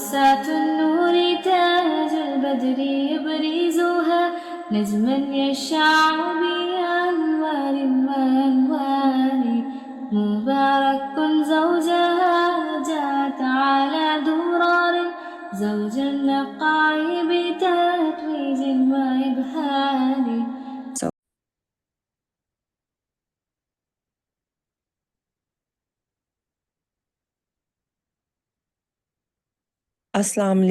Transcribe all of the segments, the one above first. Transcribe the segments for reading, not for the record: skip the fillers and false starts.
مسات النور تاج البدر يبرزها نجما يشع بأنوار وألوان مبارك زوجها جاءت على درار زوج النقاء بتتويج وإبهار. Assalamu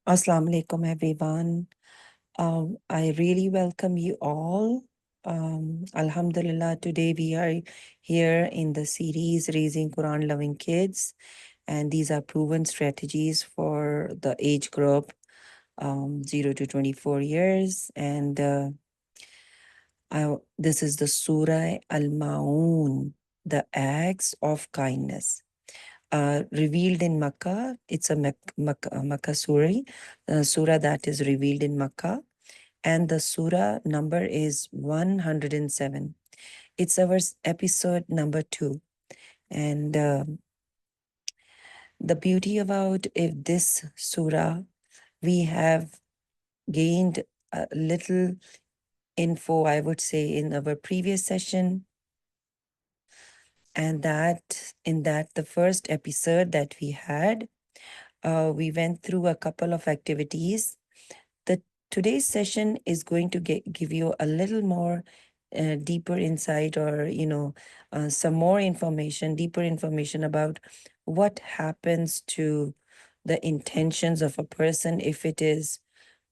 alaikum, everyone. I really welcome you all. Alhamdulillah, today we are here in the series Raising Quran Loving Kids, and these are proven strategies for the age group 0 to 24 years. And this is the Surah Al Ma'un, the acts of kindness. Revealed in Makkah. It's a Makkah surah that is revealed in Makkah. And the surah number is 107. It's our episode number 2. And the beauty about this surah, we have gained a little info, I would say, in our previous session. And the first episode that we had, we went through a couple of activities. Today's session is going to give you a little more deeper insight, or some more information, deeper information about what happens to the intentions of a person if it is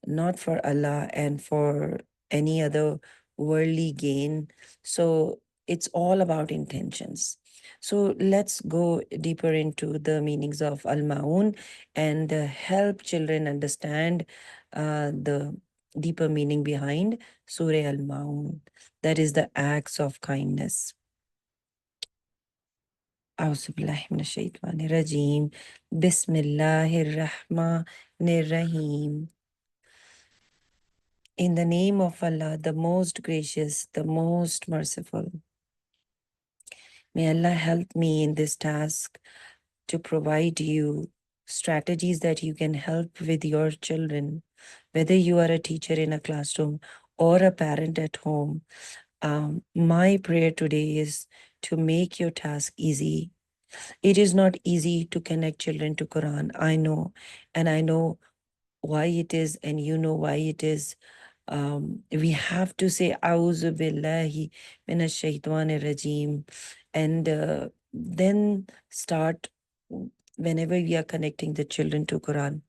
not for Allah and for any other worldly gain. So it's all about intentions. So let's go deeper into the meanings of Al-Ma'un and help children understand the deeper meaning behind Surah Al-Ma'un, that is the acts of kindness. أعوذ بالله من الشيطان الرجيم بسم الله الرحمن الرحيم. In the name of Allah, the most gracious, the most merciful. May Allah help me in this task to provide you strategies that you can help with your children, whether you are a teacher in a classroom or a parent at home. My prayer today is to make your task easy. It is not easy to connect children to Quran. I know, and I know why it is, and you know why it is. We have to say Auzu billahi minash shaitanir rajim, and then start whenever we are connecting the children to Quran.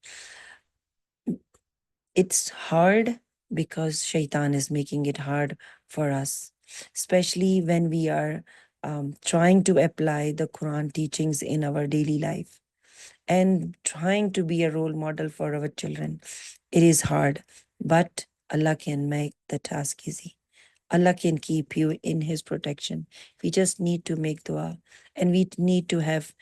It's hard because shaitan is making it hard for us, especially when we are trying to apply the Quran teachings in our daily life and trying to be a role model for our children. It is hard, but Allah can make the task easy. Allah can keep you in His protection. We just need to make dua, and we need to have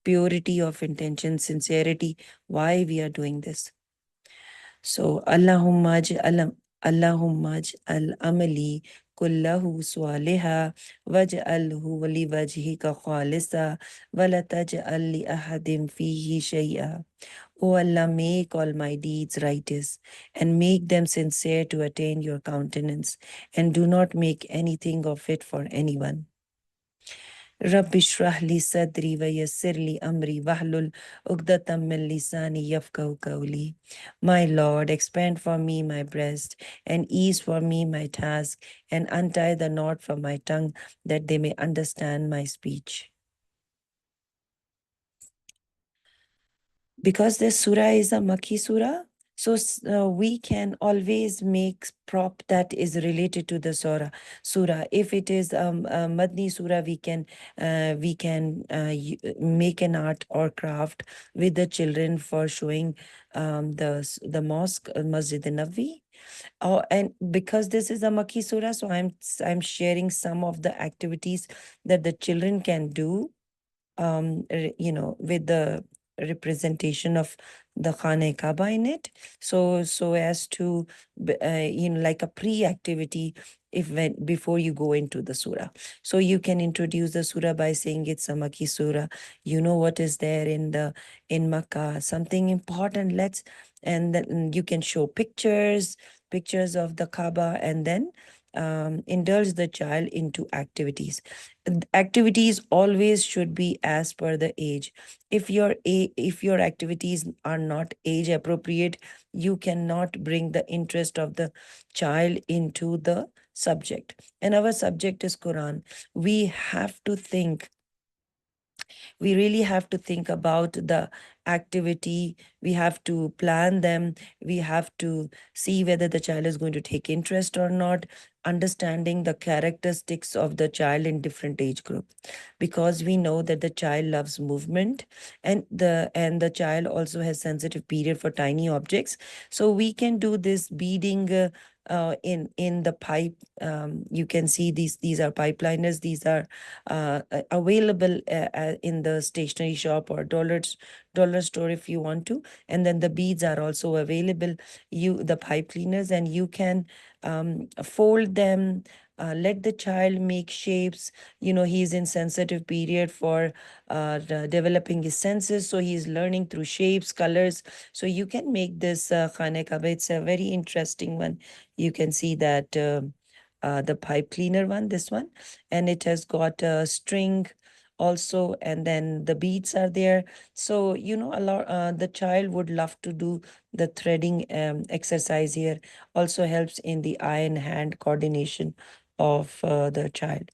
purity of intention, sincerity, why we are doing this. So, Allahumma al amali kullahu swaliha waj'alhu li wajhika khalisa wa la taj'al li ahadin fihi shay'a. O Allah, make all my deeds righteous and make them sincere to attain your countenance, and do not make anything of it for anyone. Rabbi shrah li sadri wa yassir li amri wahlul uqdatam min lisani yafqahu qawli. My Lord, expand for me my breast and ease for me my task, and untie the knot from my tongue that they may understand my speech. Because this surah is a Makki surah, so we can always make prop that is related to the surah. If it is a Madni surah, we can make an art or craft with the children for showing the mosque, Masjid Nabawi. And because this is a Makki surah, so I'm sharing some of the activities that the children can do, with the representation of the Khane Kaaba in it. So as to like a pre-activity if when before you go into the surah. So you can introduce the surah by saying it's a Makki surah. You know what is there in Makkah, something important. And then you can show pictures of the Kaaba, and then indulge the child into activities. Activities always should be as per the age. If your activities are not age appropriate, you cannot bring the interest of the child into the subject. And our subject is Quran. We have to think, we really have to think about the activity. We have to plan them. We have to see whether the child is going to take interest or not, understanding the characteristics of the child in different age group, because we know that the child loves movement, and the child also has sensitive period for tiny objects. So we can do this beading in the pipe. You can see these are pipeliners. These are available in the stationery shop or dollar store if you want to. And then the beads are also available, the pipe cleaners, and you can fold them. Let the child make shapes. He's in sensitive period for developing his senses, so he's learning through shapes, colors. So you can make this Khane Kaaba. It's a very interesting one. You can see that the pipe cleaner one, this one, and it has got a string also, and then the beads are there. So a lot, the child would love to do the threading exercise here. Also helps in the eye and hand coordination of the child.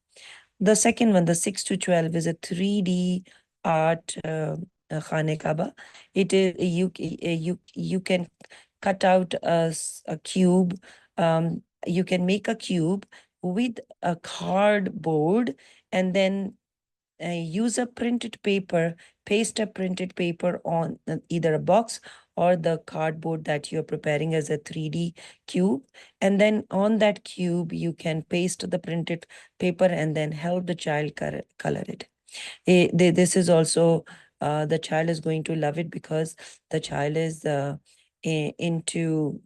The second one, the 6 to 12, is a 3D art Khane Kaaba. It is you can cut out a cube. You can make a cube with a cardboard, and then use a printed paper, paste a printed paper on either a box or the cardboard that you're preparing as a 3D cube. And then on that cube, you can paste the printed paper and then help the child color it. This is also, the child is going to love it, because the child is into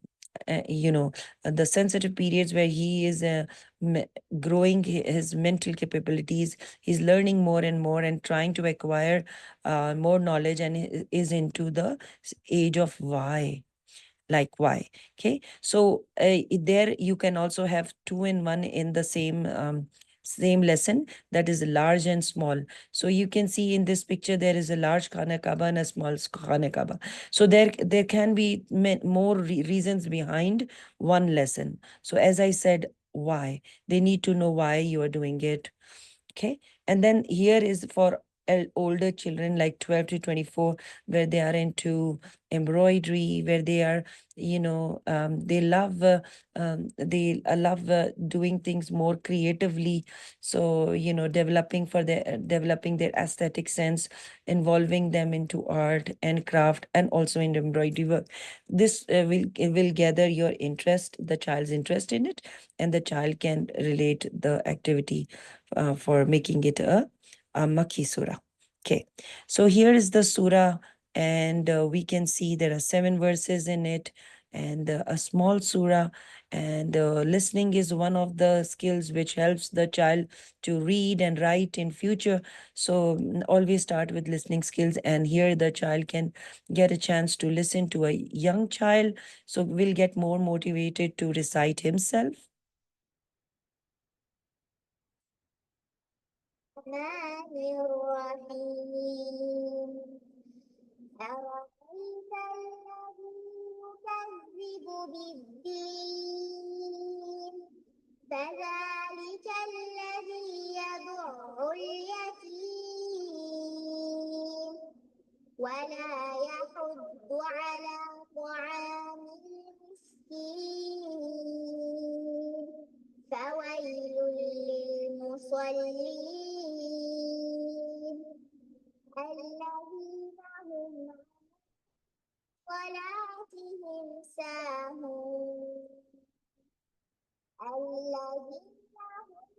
the sensitive periods where he is growing his mental capabilities. He's learning more and more and trying to acquire more knowledge, and is into the age of why. Like why. Okay, so there you can also have two in one in the same lesson, that is large and small. So you can see in this picture there is a large Khane Kaaba and a small Khane Kaaba. So there can be more reasons behind one lesson. So as I said, why, they need to know why you are doing it. Okay, and then here is for older children like 12 to 24, where they are into embroidery, where they are they love doing things more creatively. So developing their aesthetic sense, involving them into art and craft, and also in embroidery work. This will gather your interest, the child's interest in it, and the child can relate the activity for making it a Makki surah. Okay, so here is the surah, and we can see there are 7 verses in it, and a small surah. And listening is one of the skills which helps the child to read and write in future. So always start with listening skills, and here the child can get a chance to listen to a young child, so will get more motivated to recite himself. أرأيت الذي يكذب بالدين فذلك الذي يدع اليتيم ولا يحض على طعام المسكين فويل للمصلين الذين هم صلاتهم ساهون الذين هم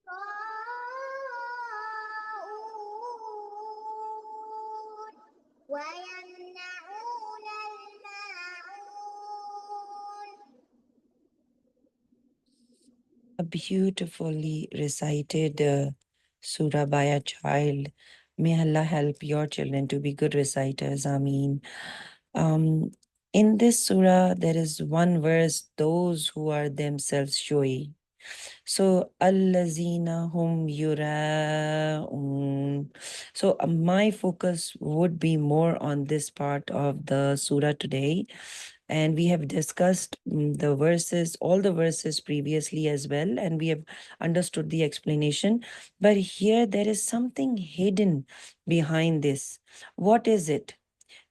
راءون ويمنعون الماعون. A beautifully recited surah by a child. May Allah help your children to be good reciters. Ameen. In this surah, there is one verse, those who are themselves showy. So, allazina hum yura'un. So, my focus would be more on this part of the surah today. And we have discussed the verses, all the verses previously as well, and we have understood the explanation. But here there is something hidden behind this. What is it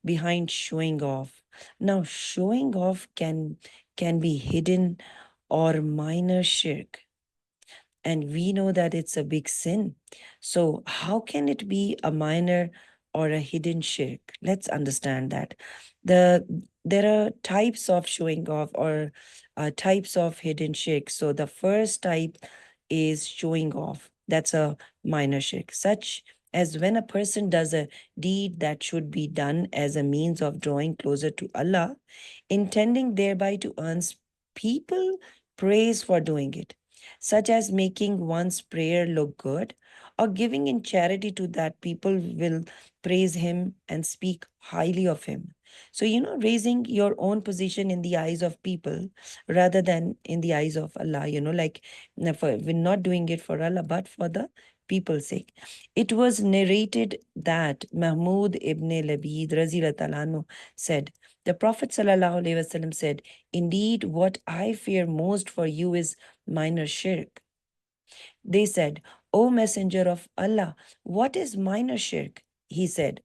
behind showing off? Now, showing off can be hidden or minor shirk, and we know that it's a big sin. So, how can it be a minor or a hidden shirk? Let's understand that. There are types of showing off or types of hidden shirk. So, the first type is showing off. That's a minor shirk, such as when a person does a deed that should be done as a means of drawing closer to Allah, intending thereby to earn people praise for doing it, such as making one's prayer look good or giving in charity to that people will praise him and speak highly of him. So, raising your own position in the eyes of people rather than in the eyes of Allah, like we're not doing it for Allah, but for the people's sake. It was narrated that Mahmud ibn Labid Razi said, the Prophet ﷺ said, indeed, what I fear most for you is minor shirk. They said, O Messenger of Allah, what is minor shirk? He said,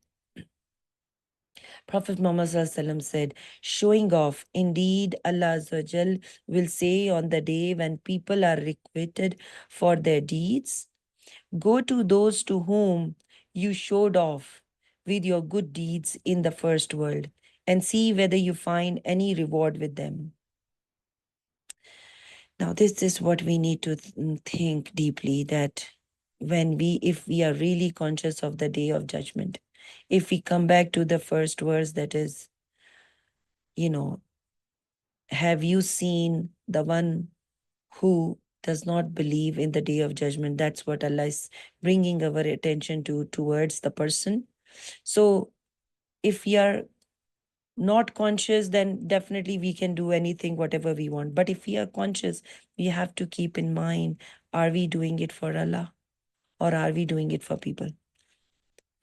Prophet Muhammad said, showing off. Indeed, Allah will say on the day when people are requited for their deeds, go to those to whom you showed off with your good deeds in the first world and see whether you find any reward with them. Now, this is what we need to think deeply, that if we are really conscious of the day of judgment, if we come back to the first verse, that is, have you seen the one who does not believe in the day of judgment? That's what Allah is bringing our attention towards the person. So if we are not conscious, then definitely we can do anything, whatever we want. But if we are conscious, we have to keep in mind, are we doing it for Allah or are we doing it for people?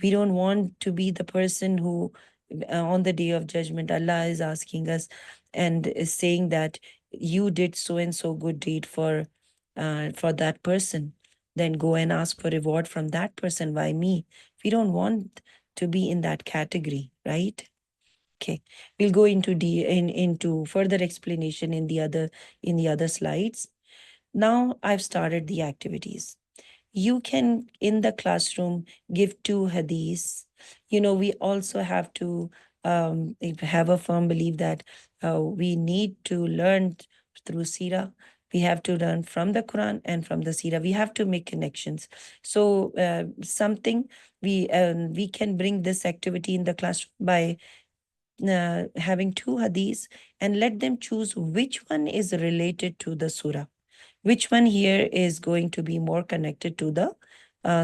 We don't want to be the person who, on the day of judgment, Allah is asking us and is saying that you did so and so good deed for that person. Then go and ask for reward from that person. Why me? We don't want to be in that category, right? Okay, we'll go into further explanation in the other slides. Now I've started the activities. You can, in the classroom, give 2 hadiths. We also have to have a firm belief that we need to learn through Sirah. We have to learn from the Quran and from the Sirah. We have to make connections. So something we can bring this activity in the classroom by having 2 hadiths and let them choose which one is related to the surah. Which one here is going to be more connected to the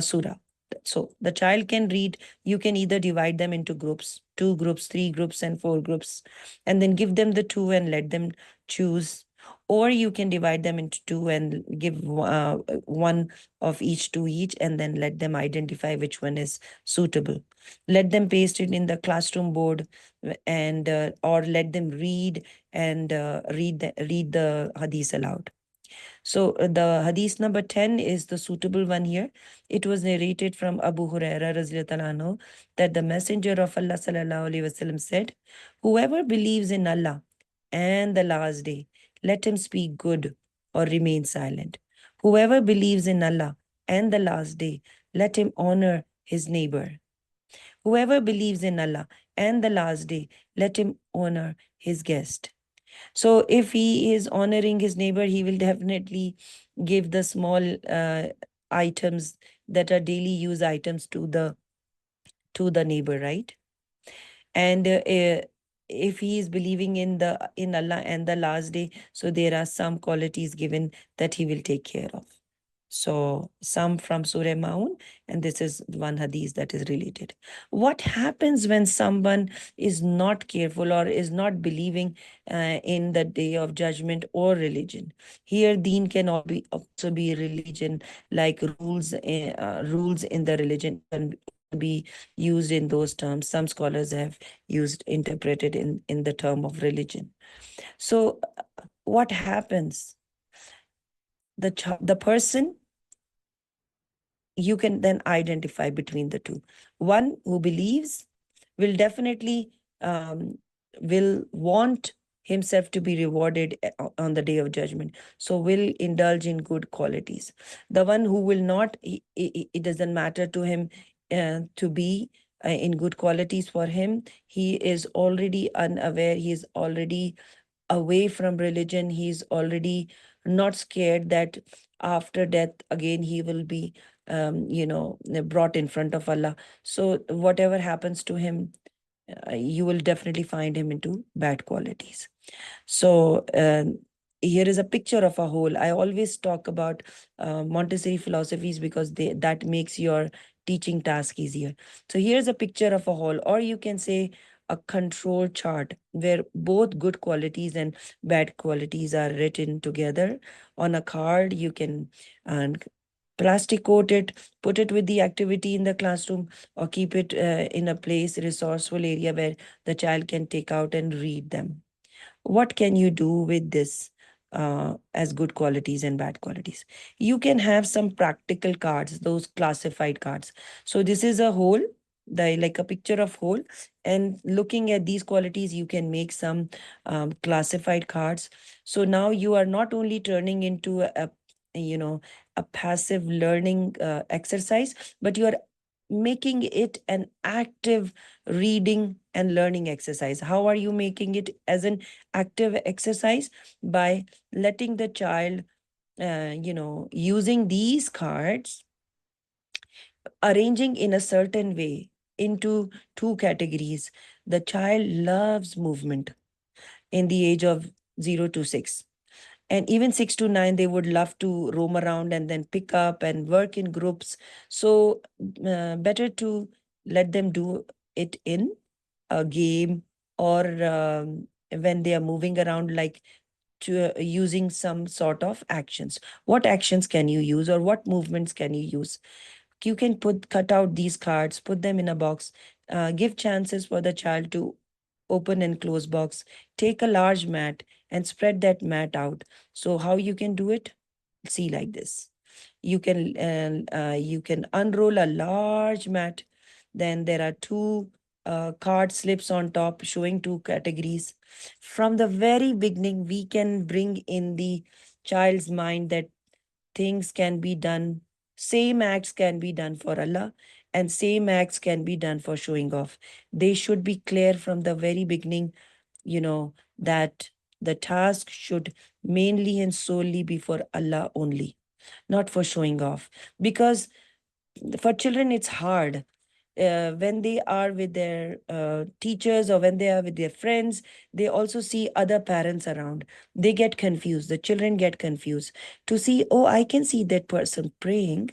surah? So the child can read, you can either divide them into groups, 2 groups, 3 groups, and 4 groups, and then give them the 2 and let them choose. Or you can divide them into 2 and give one of each to each, and then let them identify which one is suitable. Let them paste it in the classroom board, and or let them read and read the hadith aloud. So the hadith number 10 is the suitable one here. It was narrated from Abu Huraira radhiyallahu anhu that the Messenger of Allah sallallahu alaihi wasallam said, whoever believes in Allah and the last day, let him speak good or remain silent. Whoever believes in Allah and the last day, let him honor his neighbor. Whoever believes in Allah and the last day, let him honor his guest. So if he is honoring his neighbor, he will definitely give the small items that are daily use items to the neighbor, right? And if he is believing in Allah and the last day, so there are some qualities given that he will take care of. So some from Surah Maun, and this is one hadith that is related. What happens when someone is not careful or is not believing in the day of judgment or religion? Here, deen can also be religion, like rules in the religion can also be used in those terms. Some scholars have interpreted in the term of religion. So what happens? The person, you can then identify between the two. One who believes will definitely will want himself to be rewarded on the day of judgment, so will indulge in good qualities. The one who will not, it doesn't matter to him to be in good qualities. For him, he is already unaware, he is already away from religion, he's already not scared that after death again he will be brought in front of Allah. So whatever happens to him, you will definitely find him into bad qualities. So here is a picture of a whole. I always talk about Montessori philosophies because that makes your teaching task easier. So here's a picture of a whole, or you can say a control chart where both good qualities and bad qualities are written together on a card. You can plastic coat it, put it with the activity in the classroom, or keep it in a place, resourceful area where the child can take out and read them. What can you do with this as good qualities and bad qualities? You can have some practical cards, those classified cards. So this is a whole, like a picture of whole, and looking at these qualities, you can make some classified cards. So now you are not only turning into a passive learning exercise, but you are making it an active reading and learning exercise. How are you making it as an active exercise? By letting the child, using these cards, arranging in a certain way into two categories. The child loves movement in the age of 0 to 6. And even 6 to 9, they would love to roam around and then pick up and work in groups. So better to let them do it in a game, or when they are moving around, like using some sort of actions. What actions can you use, or what movements can you use? You can cut out these cards, put them in a box, give chances for the child to open and close box, take a large mat and spread that mat out. So how you can do it? See, like this. You can unroll a large mat. Then there are two card slips on top showing two categories. From the very beginning, we can bring in the child's mind that things can be done, same acts can be done for Allah, and same acts can be done for showing off. They should be clear from the very beginning, that the task should mainly and solely be for Allah only, not for showing off. Because for children, it's hard. When they are with their teachers, or when they are with their friends, they also see other parents around. They get confused. The children get confused to see, oh, I can see that person praying.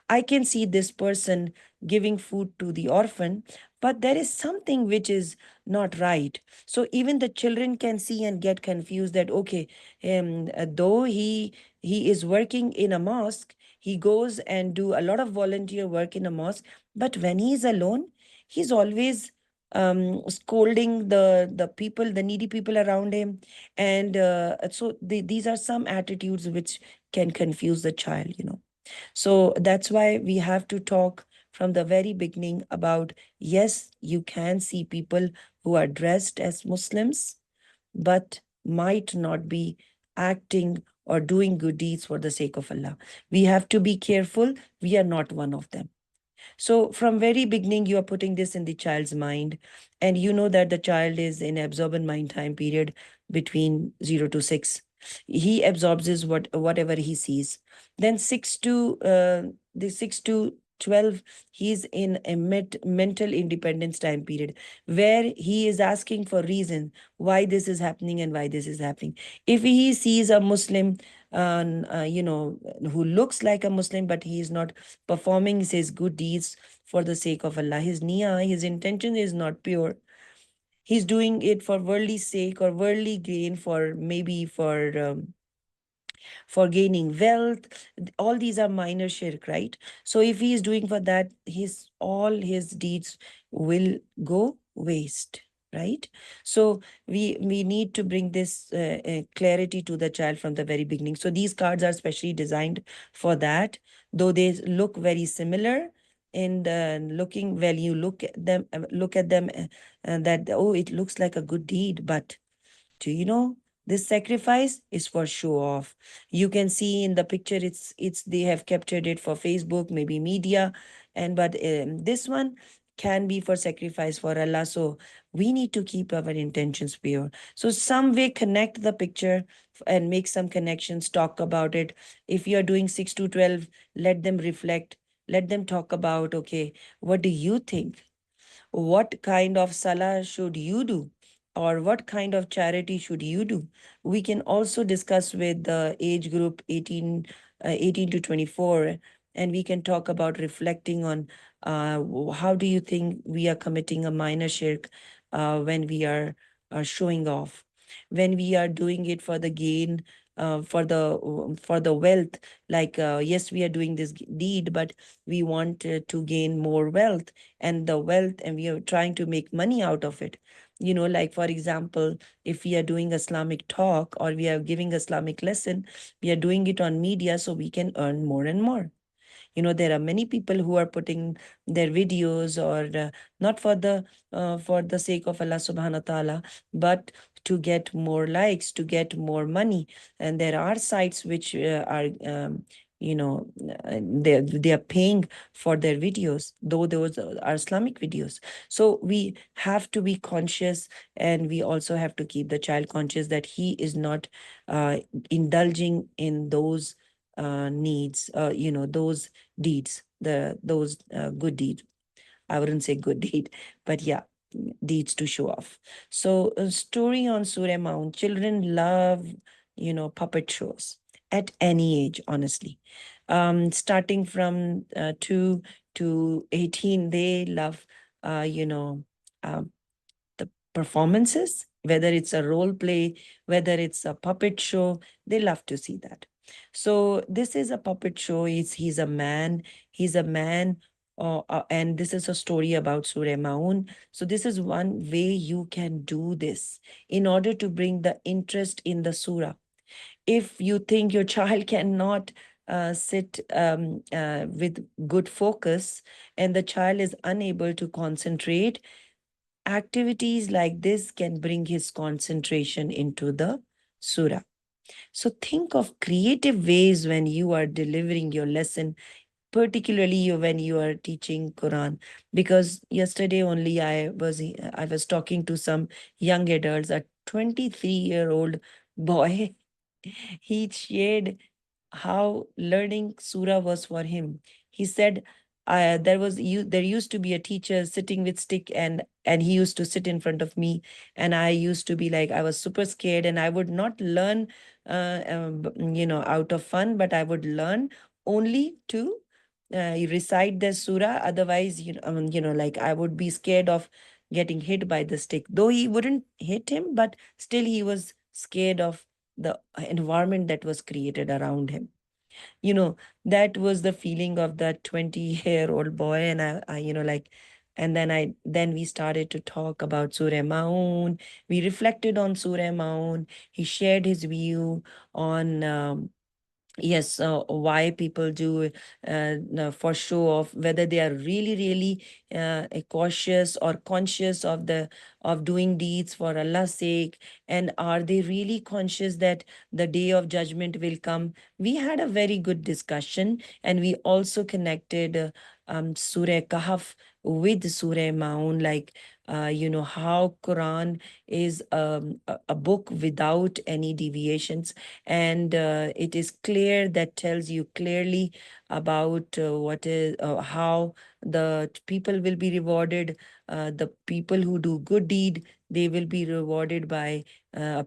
I can see this person giving food to the orphan, but there is something which is not right. So even the children can see and get confused that, okay, though he is working in a mosque, he goes and do a lot of volunteer work in a mosque, but when he's alone, he's always scolding the people, the needy people around him. And so these are some attitudes which can confuse the child. So that's why we have to talk from the very beginning about, yes, you can see people who are dressed as Muslims, but might not be acting or doing good deeds for the sake of Allah. We have to be careful. We are not one of them. So from very beginning, you are putting this in the child's mind, and you know that the child is in absorbent mind time period between 0 to 6. He absorbs whatever he sees. Then the 6 to 12, he's in a mental independence time period where he is asking for reason why this is happening and why this is happening. If he sees a Muslim, who looks like a Muslim, but he is not performing his good deeds for the sake of Allah, his niyyah, his intention is not pure. He's doing it for worldly sake or worldly gain, for maybe for gaining wealth. All these are minor shirk, right? So if he is doing for that, all his deeds will go waste, right? So we need to bring this clarity to the child from the very beginning. So these cards are specially designed for that, though they look very similar. And looking, when you look at them, that, oh, it looks like a good deed, but do you know, this sacrifice is for show off. You can see in the picture, it's they have captured it for Facebook, maybe media, and but this one can be for sacrifice for Allah. So we need to keep our intentions pure. So some way connect the picture and make some connections, talk about it. If you're doing 6 to 12, let them reflect, let them talk about, okay, what do you think? What kind of salah should you do, or what kind of charity should you do? We can also discuss with the age group 18 to 24, and we can talk about reflecting on how do you think we are committing a minor shirk when we are showing off, when we are doing it for the gain, for the wealth. Like, yes, we are doing this deed, but we want to gain more wealth, and the wealth, and we are trying to make money out of it. Like, for example, if we are doing Islamic talk or we are giving Islamic lesson, we are doing it on media so we can earn more and more. There are many people who are putting their videos, or not for the sake of Allah subhanahu wa ta'ala, but to get more likes, to get more money. And there are sites which are they are paying for their videos, though those are Islamic videos. So we have to be conscious, and we also have to keep the child conscious that he is not indulging in those needs, those deeds, those good deeds. I wouldn't say good deed, but yeah, deeds to show off. So a story on Surah Mount. Children love, puppet shows at any age, honestly. Starting from 2 to 18, they love, um, the performances, whether it's a role play, whether it's a puppet show, they love to see that. So this is a puppet show. He's a man. He's a man. And this is a story about Surah Maun. So this is one way you can do this in order to bring the interest in the surah. If you think your child cannot sit with good focus, and the child is unable to concentrate, activities like this can bring his concentration into the surah. So think of creative ways when you are delivering your lesson, particularly when you are teaching Quran. Because yesterday only I was talking to some young adults. A 23-year-old boy, he shared how learning surah was for him. He said, there used to be a teacher sitting with stick, and he used to sit in front of me, and I used to be like, I was super scared, and I would not learn out of fun, but I would learn only to recite the surah. Otherwise, like, I would be scared of getting hit by the stick, though he wouldn't hit him, but still he was scared of the environment that was created around him. you know that was the feeling of that 20-year-old boy. And like, and then we started to talk about Surah Maun. We reflected on Surah Maun. He shared his view on yes, why people do no, for show off, whether they are really, really cautious or conscious of doing deeds for Allah's sake, and are they really conscious that the day of judgment will come. We had a very good discussion, and we also connected Surah Kahf with Surah Maun, like how Quran is a book without any deviations, and it is clear, that tells you clearly about how the people will be rewarded. The people who do good deed, they will be rewarded by the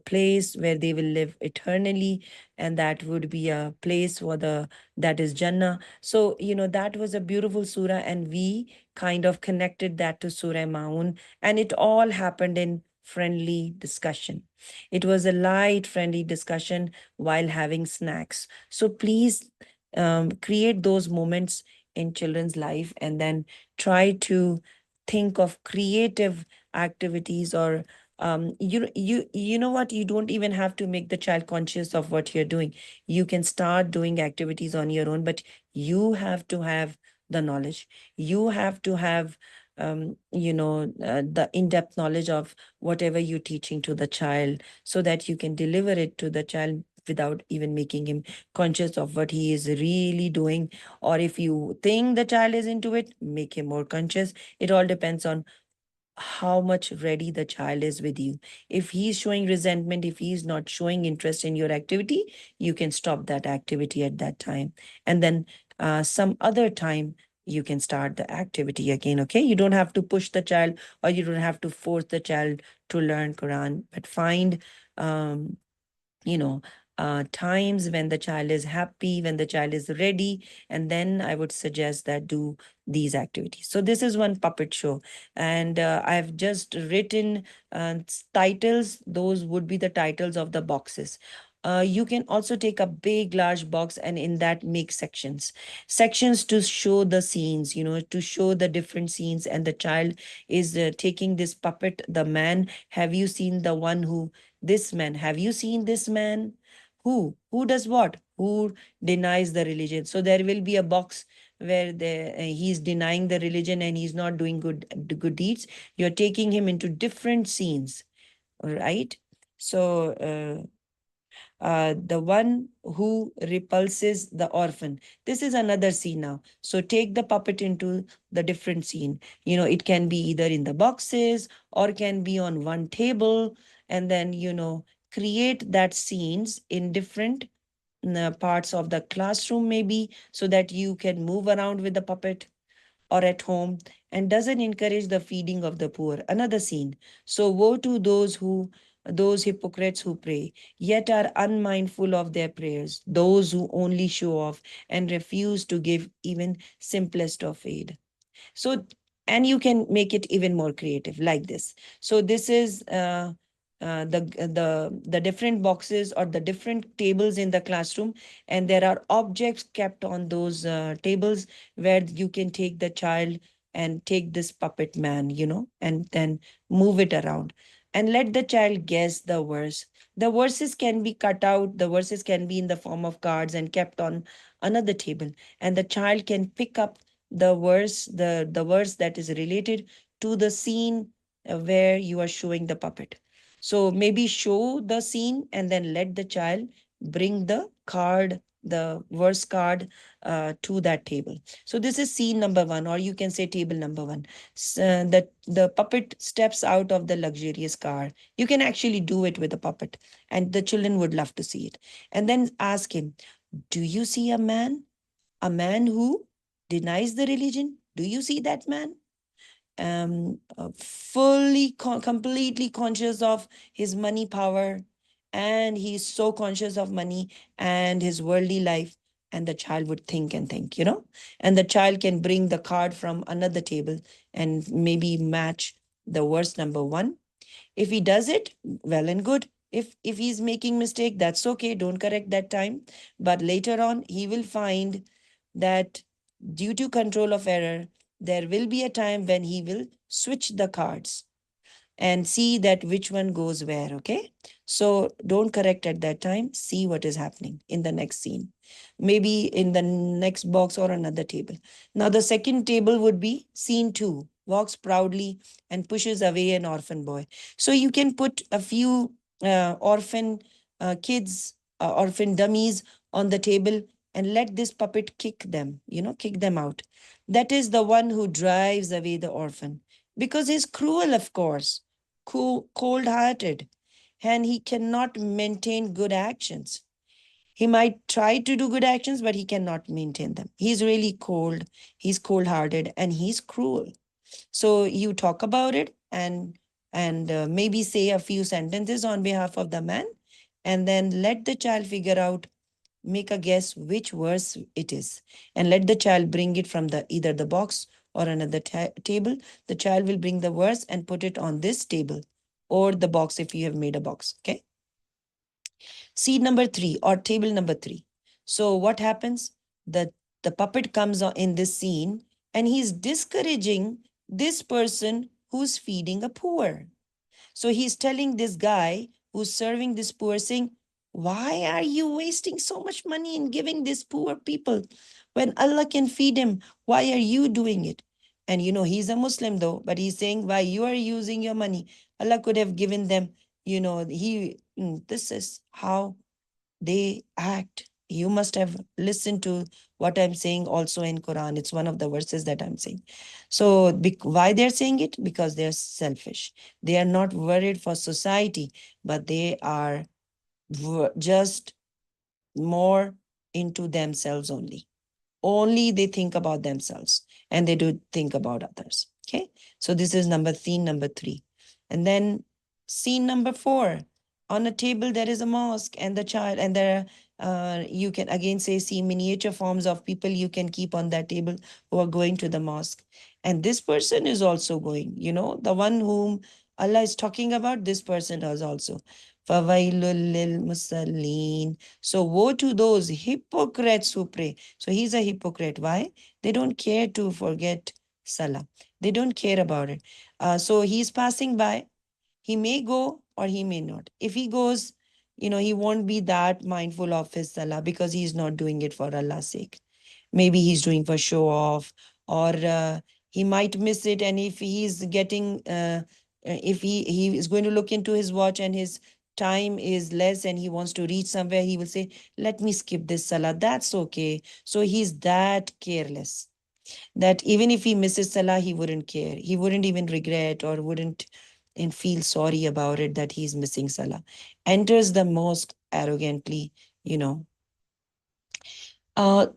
place where they will live eternally, and that would be a place for the that is Jannah. So that was a beautiful surah, and we kind of connected that to Surah Maun, and it all happened in friendly discussion. It was a light, friendly discussion while having snacks. So please create those moments in children's life, and then try to think of creative activities, or you know what, you don't even have to make the child conscious of what you're doing. You can start doing activities on your own, but you have to have the knowledge. You have to have the in-depth knowledge of whatever you're teaching to the child, so that you can deliver it to the child without even making him conscious of what he is really doing. Or if you think the child is into it, make him more conscious. It all depends on how much ready the child is with you. If he's showing resentment, if he's not showing interest in your activity, you can stop that activity at that time. And then some other time, you can start the activity again. Okay. You don't have to push the child, or you don't have to force the child to learn Quran, but find um, you know times when the child is happy, when the child is ready, and then I would suggest that do these activities. So this is one puppet show, and I've just written titles. Those would be the titles of the boxes. You can also take a big large box, and in that make sections to show the scenes, to show the different scenes, and the child is taking this puppet, the man. Have you seen the one who this man, have you seen this man who does what, who denies the religion? So there will be a box where he's denying the religion and he's not doing good deeds. You're taking him into different scenes, right? So the one who repulses the orphan. This is another scene now. So take the puppet into the different scene. It can be either in the boxes or can be on one table, and then create that scenes in different parts of the classroom, maybe, so that you can move around with the puppet, or at home, and doesn't encourage the feeding of the poor. Another scene. So woe to those hypocrites who pray, yet are unmindful of their prayers, those who only show off and refuse to give even simplest of aid. So, and you can make it even more creative like this. So this is the different boxes or the different tables in the classroom, and there are objects kept on those tables, where you can take the child and take this puppet man, and then move it around and let the child guess the verse. The verses can be cut out, the verses can be in the form of cards and kept on another table, and the child can pick up the verse that is related to the scene where you are showing the puppet. So maybe show the scene and then let the child bring the card, the verse card, to that table. So this is scene number one, or you can say table number one. The puppet steps out of the luxurious car. You can actually do it with a puppet, and the children would love to see it. And then ask him, do you see a man? A man who denies the religion? Do you see that man? Completely conscious of his money power, and he's so conscious of money and his worldly life. And the child would think and think, and the child can bring the card from another table and maybe match the verse number one. If he does it, well and good. If he's making mistake, that's okay, don't correct that time. But later on, he will find that due to control of error, there will be a time when he will switch the cards and see that which one goes where. Okay. So don't correct at that time. See what is happening in the next scene, maybe in the next box or another table. Now, the second table would be scene two, walks proudly and pushes away an orphan boy. So you can put a few orphan kids, orphan dummies on the table, and let this puppet kick them, kick them out. That is the one who drives away the orphan, because he's cruel, of course, cold hearted, and he cannot maintain good actions. He might try to do good actions, but he cannot maintain them. He's really cold, he's cold-hearted, and he's cruel. So you talk about it and maybe say a few sentences on behalf of the man, and then let the child figure out, make a guess which verse it is, and let the child bring it from the either the box or another table. The child will bring the verse and put it on this table or the box if you have made a box. Okay. Seed number 3 or table number 3. So what happens? The puppet comes in this scene and he's discouraging this person who's feeding a poor. So he's telling this guy who's serving this poor, saying, why are you wasting so much money in giving these poor people when Allah can feed him? Why are you doing it? And he's a Muslim though, but he's saying, why you are using your money? Allah could have given them, this is how they act. You must have listened to what I'm saying also in Quran. It's one of the verses that I'm saying. So why they're saying it? Because they're selfish. They are not worried for society, but they are just more into themselves only. Only they think about themselves and they do think about others. Okay. So this is scene number 3. And then scene number 4. On a table there is a mosque and the child, and there you can again see miniature forms of people you can keep on that table who are going to the mosque. And this person is also going, the one whom Allah is talking about, this person is also. Fawailul lil musallin. So woe to those hypocrites who pray. So he's a hypocrite. Why? They don't care to forget Salah. They don't care about it. So he's passing by. He may go or he may not. If he goes, he won't be that mindful of his Salah because he's not doing it for Allah's sake. Maybe he's doing for show off, or he might miss it. And if he's getting, if he is going to look into his watch and his time is less and he wants to reach somewhere, he will say, let me skip this Salah. That's okay. So he's that careless that even if he misses Salah, he wouldn't care. He wouldn't even regret or wouldn't and feel sorry about it that he's missing Salah. Enters the mosque arrogantly, you know. Uh,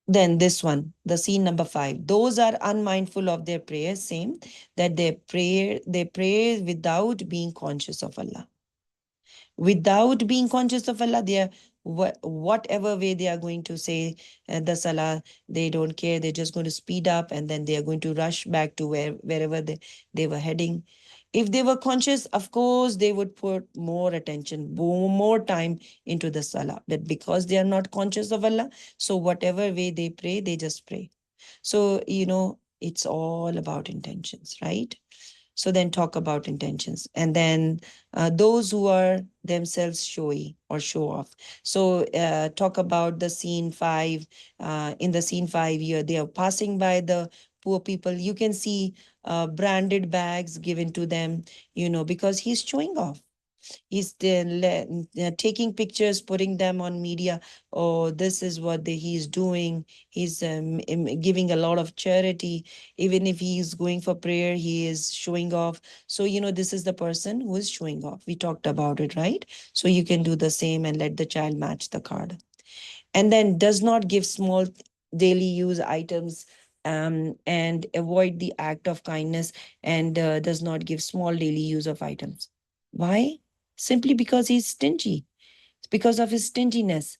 then this one, the scene number 5. Those are unmindful of their prayers, same, that they pray without being conscious of Allah. Without being conscious of Allah, they are whatever way they are going to say the salah, they don't care. They're just going to speed up and then they are going to rush back to wherever they were heading. If they were conscious, of course, they would put more attention, more time into the salah. But because they are not conscious of Allah, so whatever way they pray, they just pray. So, it's all about intentions, right? So then talk about intentions. And then those who are themselves showy or show off. So talk about the scene 5. In the scene 5 here, they are passing by the poor people. You can see branded bags given to them, because he's showing off. He's taking pictures, putting them on media. Oh, this is what he's doing. He's giving a lot of charity. Even if he's going for prayer, he is showing off. So, this is the person who is showing off. We talked about it, right? So you can do the same and let the child match the card. And then does not give small daily use items and avoid the act of kindness, and does not give small daily use of items. Why? Simply because he's stingy. It's because of his stinginess.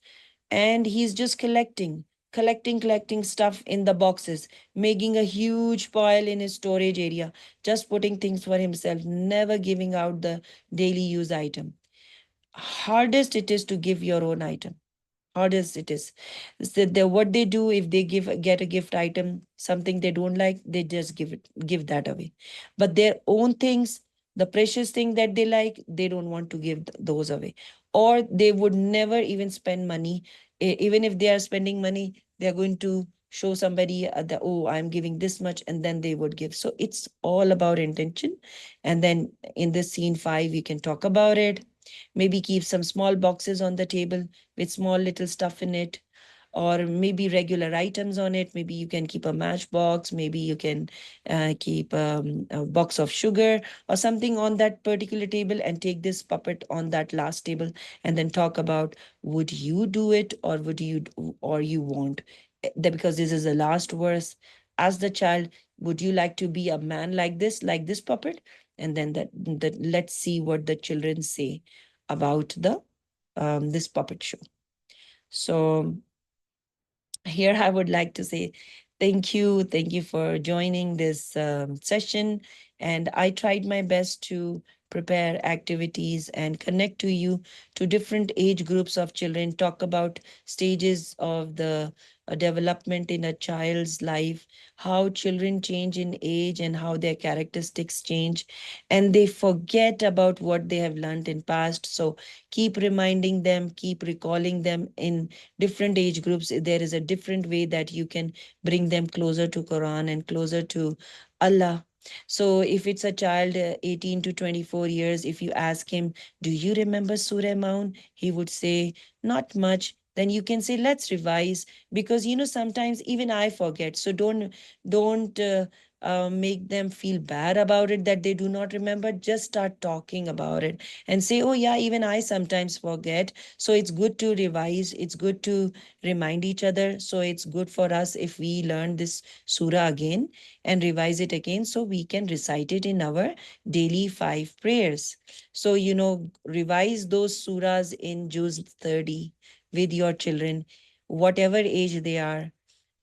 And he's just collecting stuff in the boxes, making a huge pile in his storage area, just putting things for himself, never giving out the daily use item. Hardest it is to give your own item. Hardest it is. So what they do, if they get a gift item, something they don't like, they just give that away. But their own things, the precious thing that they like, they don't want to give those away. Or they would never even spend money. Even if they are spending money, they're going to show somebody oh, I'm giving this much, and then they would give. So it's all about intention. And then in this scene 5, we can talk about it. Maybe keep some small boxes on the table with small little stuff in it. or maybe regular items on it. Maybe you can keep a matchbox, maybe you can keep a box of sugar or something on that particular table, and take this puppet on that last table, and then talk about, would you do it, or would you or you won't. Because this is the last verse. Ask the child, would you like to be a man like this puppet? And then that let's see what the children say about the this puppet show. So here I would like to say thank you. Thank you for joining this session. And I tried my best to prepare activities and connect to you to different age groups of children, talk about stages of the development in a child's life, how children change in age and how their characteristics change, and they forget about what they have learned in past. So keep reminding them, keep recalling them. In different age groups, there is a different way that you can bring them closer to Quran and closer to Allah. So if it's a child 18 to 24 years, if you ask him, do you remember Surah Maun? He would say, not much. Then you can say, let's revise, because sometimes even I forget. So don't make them feel bad about it that they do not remember. Just start talking about it and say, oh yeah, even I sometimes forget. So it's good to revise, it's good to remind each other. So it's good for us if we learn this surah again and revise it again, so we can recite it in our daily 5 prayers. So revise those surahs in Juz 30 with your children, whatever age they are.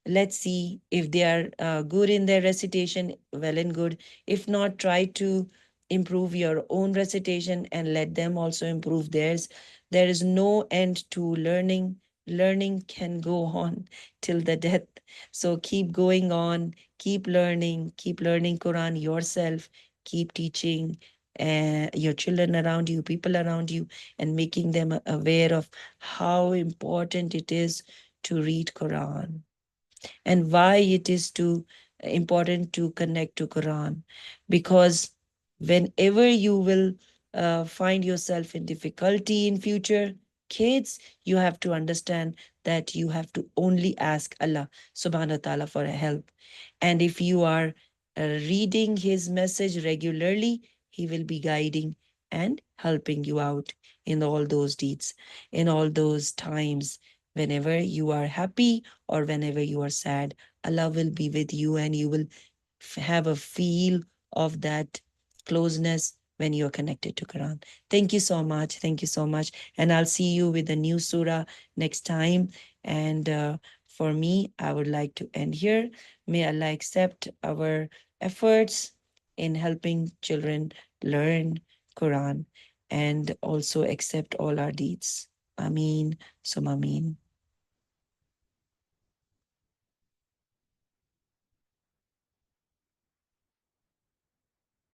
Let's see if they are good in their recitation, well and good. If not, try to improve your own recitation and let them also improve theirs. There is no end to learning. Learning can go on till the death. So keep going on, keep learning Quran yourself, keep teaching your children around you, people around you, and making them aware of how important it is to read Quran and why it is too important to connect to Quran. Because whenever you will find yourself in difficulty in future, kids, you have to understand that you have to only ask Allah subhanahu wa ta'ala for help. And if you are reading his message regularly, he will be guiding and helping you out in all those deeds, in all those times. Whenever you are happy or whenever you are sad, Allah will be with you, and you will have a feel of that closeness when you're connected to Quran. Thank you so much. Thank you so much. And I'll see you with a new surah next time. And for me, I would like to end here. May Allah accept our efforts in helping children learn Quran and also accept all our deeds. Ameen. Sum Ameen.